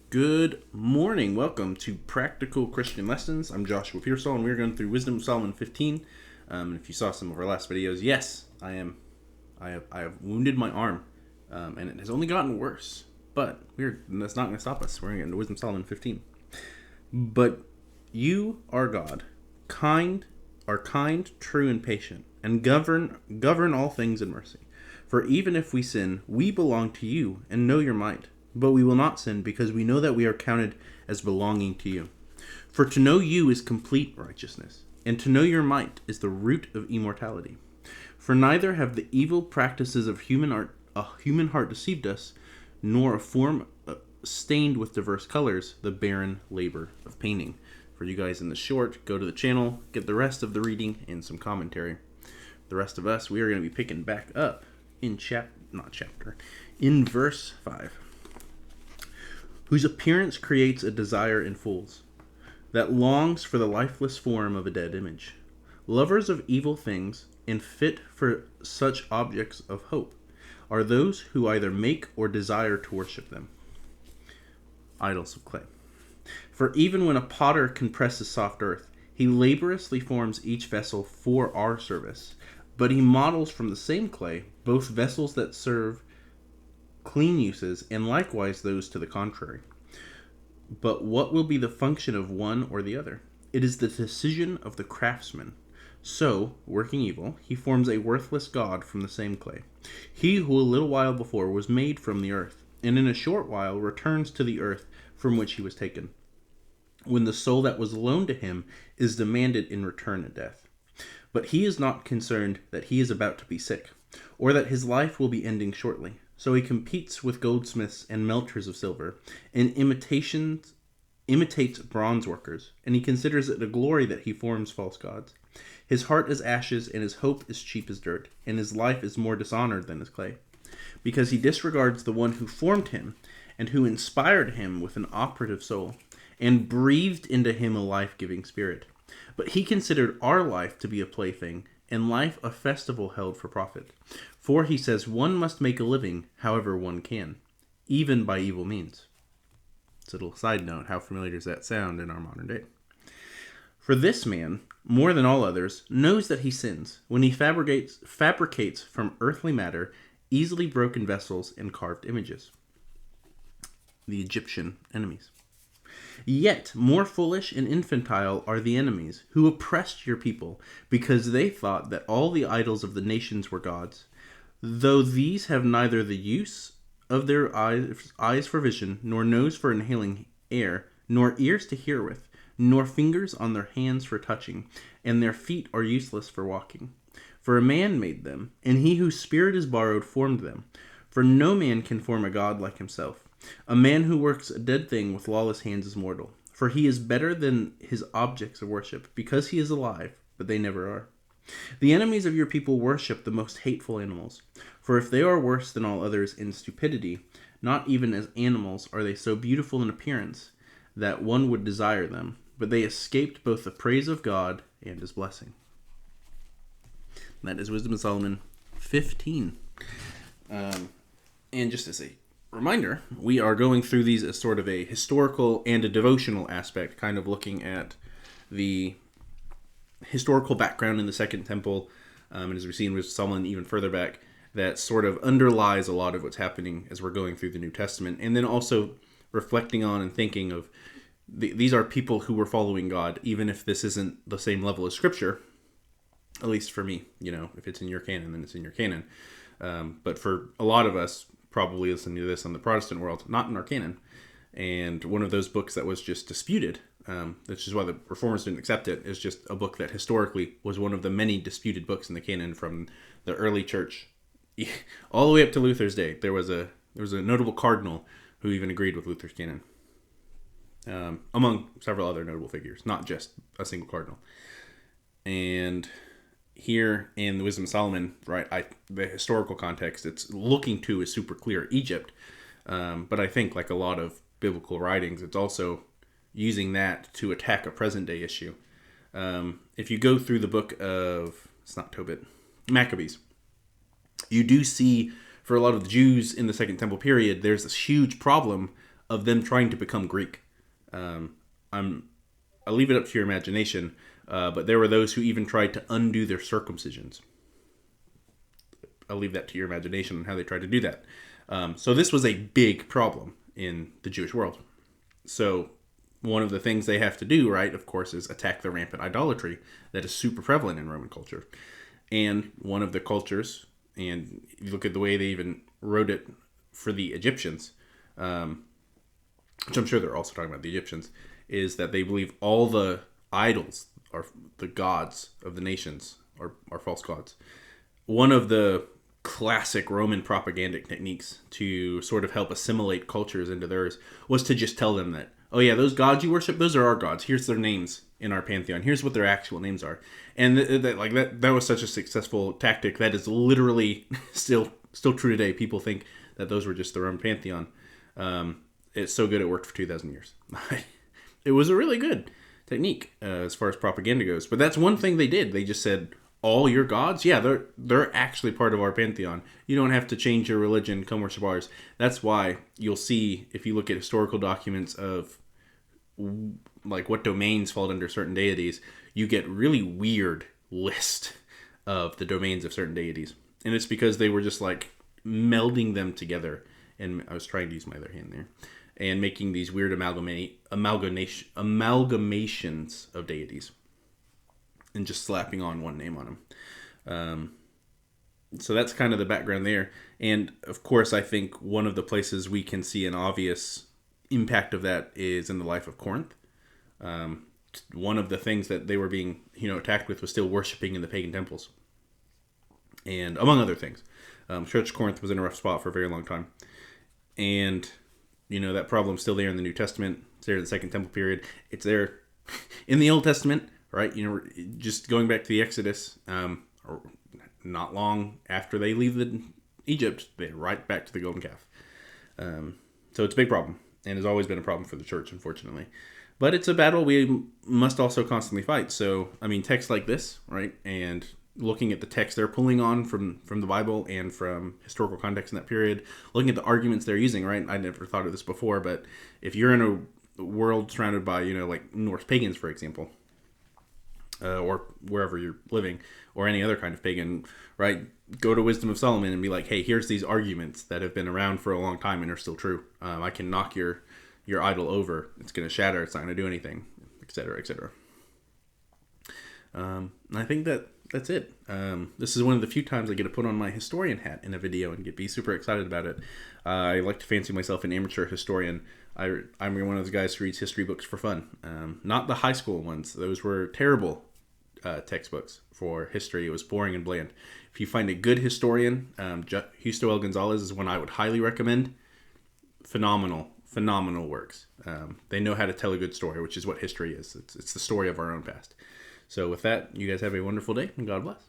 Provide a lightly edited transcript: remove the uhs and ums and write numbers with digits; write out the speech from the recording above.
Good morning. Welcome to Practical Christian Lessons. I'm Joshua Pearsall, and we're going through Wisdom of Solomon 15. And if you saw some of our last videos, yes, I have wounded my arm, and it has only gotten worse. But that's not going to stop us. We're going to get into Wisdom of Solomon 15. But you are God, kind, true, and patient, and govern all things in mercy. For even if we sin, we belong to you and know your might. But we will not sin, because we know that we are counted as belonging to you. For to know you is complete righteousness, and to know your might is the root of immortality. For neither have the evil practices of human heart deceived us, nor a form stained with diverse colors the barren labor of painting. For you guys in the short, go to the channel, get the rest of the reading and some commentary. The rest of us, we are going to be picking back up in in verse 5. Whose appearance creates a desire in fools, that longs for the lifeless form of a dead image. Lovers of evil things, and fit for such objects of hope, are those who either make or desire to worship them. Idols of clay. For even when a potter compresses soft earth, he laboriously forms each vessel for our service, but he models from the same clay both vessels that serve clean uses, and likewise those to the contrary. But what will be the function of one or the other? It is the decision of the craftsman. So, working evil, he forms a worthless god from the same clay. He who a little while before was made from the earth, and in a short while returns to the earth from which he was taken, when the soul that was loaned to him is demanded in return at death. But he is not concerned that he is about to be sick, or that his life will be ending shortly. So he competes with goldsmiths and melters of silver, and imitates bronze workers, and he considers it a glory that he forms false gods. His heart is ashes, and his hope is cheap as dirt, and his life is more dishonored than his clay, because he disregards the one who formed him, and who inspired him with an operative soul, and breathed into him a life-giving spirit. But he considered our life to be a plaything, and life a festival held for profit. For he says one must make a living however one can, even by evil means. It's a little side note, how familiar does that sound in our modern day? For this man, more than all others, knows that he sins when he fabricates from earthly matter easily broken vessels and carved images. The Egyptian enemies. Yet more foolish and infantile are the enemies who oppressed your people, because they thought that all the idols of the nations were gods, though these have neither the use of their eyes for vision, nor nose for inhaling air, nor ears to hear with, nor fingers on their hands for touching, and their feet are useless for walking. For a man made them, and he whose spirit is borrowed formed them. For no man can form a god like himself. A man who works a dead thing with lawless hands is mortal, for he is better than his objects of worship, because he is alive, but they never are. The enemies of your people worship the most hateful animals, for if they are worse than all others in stupidity, not even as animals are they so beautiful in appearance that one would desire them, but they escaped both the praise of God and his blessing. That is Wisdom of Solomon 15. And just as a reminder, we are going through these as sort of a historical and a devotional aspect, kind of looking at the historical background in the Second Temple, and as we've seen with Solomon even further back, that sort of underlies a lot of what's happening as we're going through the New Testament, and then also reflecting on and thinking of these are people who were following God, even if this isn't the same level as Scripture, at least for me. If it's in your canon, then it's in your canon. But for a lot of us, probably listening to this on the Protestant world, not in our canon. And one of those books that was just disputed, which is why the Reformers didn't accept it, is just a book that historically was one of the many disputed books in the canon from the early church all the way up to Luther's day. There was a notable cardinal who even agreed with Luther's canon, among several other notable figures, not just a single cardinal. And here in the Wisdom of Solomon, right, the historical context it's looking to is super clear, Egypt. But I think, like a lot of biblical writings, it's also using that to attack a present-day issue. If you go through the book of, it's not Tobit, Maccabees, you do see, for a lot of the Jews in the Second Temple period, there's this huge problem of them trying to become Greek. I'll leave it up to your imagination, but there were those who even tried to undo their circumcisions. I'll leave that to your imagination on how they tried to do that. So this was a big problem in the Jewish world. So one of the things they have to do, right, of course, is attack the rampant idolatry that is super prevalent in Roman culture. And one of the cultures, and you look at the way they even wrote it for the Egyptians, which I'm sure they're also talking about the Egyptians, is that they believe all the idols are the gods of the nations are false gods. One of the classic Roman propagandic techniques to sort of help assimilate cultures into theirs was to just tell them that, oh yeah, those gods you worship, those are our gods. Here's their names in our pantheon. Here's what their actual names are. And that was such a successful tactic that is literally still true today. People think that those were just the Roman pantheon. It's so good it worked for 2,000 years. It was a really good technique as far as propaganda goes. But that's one thing they did. They just said, all your gods, yeah, they're actually part of our pantheon. You don't have to change your religion, come worship ours. That's why you'll see, if you look at historical documents of like what domains fall under certain deities, you get really weird list of the domains of certain deities. And it's because they were just like melding them together. And I was trying to use my other hand there. And making these weird amalgamations of deities. And just slapping on one name on them. So that's kind of the background there. And of course, I think one of the places we can see an obvious impact of that is in the life of Corinth. One of the things that they were being, attacked with was still worshiping in the pagan temples. And among other things. Church Corinth was in a rough spot for a very long time. And, that problem's still there in the New Testament. It's there in the Second Temple period. It's there in the Old Testament. Right, just going back to the Exodus, not long after they leave Egypt, they're right back to the golden calf. So it's a big problem, and has always been a problem for the church, unfortunately. But it's a battle we must also constantly fight. So, texts like this, right, and looking at the text they're pulling on from the Bible and from historical context in that period, looking at the arguments they're using, right, I never thought of this before, but if you're in a world surrounded by, like Norse pagans, for example, or wherever you're living, or any other kind of pagan, right? Go to Wisdom of Solomon and be like, hey, here's these arguments that have been around for a long time and are still true. I can knock your idol over. It's going to shatter. It's not going to do anything, etc., etc. And I think that's it. This is one of the few times I get to put on my historian hat in a video and be super excited about it. I like to fancy myself an amateur historian. I'm one of those guys who reads history books for fun. Not the high school ones. Those were terrible textbooks for history. It was boring and bland. If you find a good historian, Justo L. Gonzalez is one I would highly recommend. Phenomenal works. They know how to tell a good story, which is what history is. It's the story of our own past. So with that, you guys have a wonderful day, and God bless.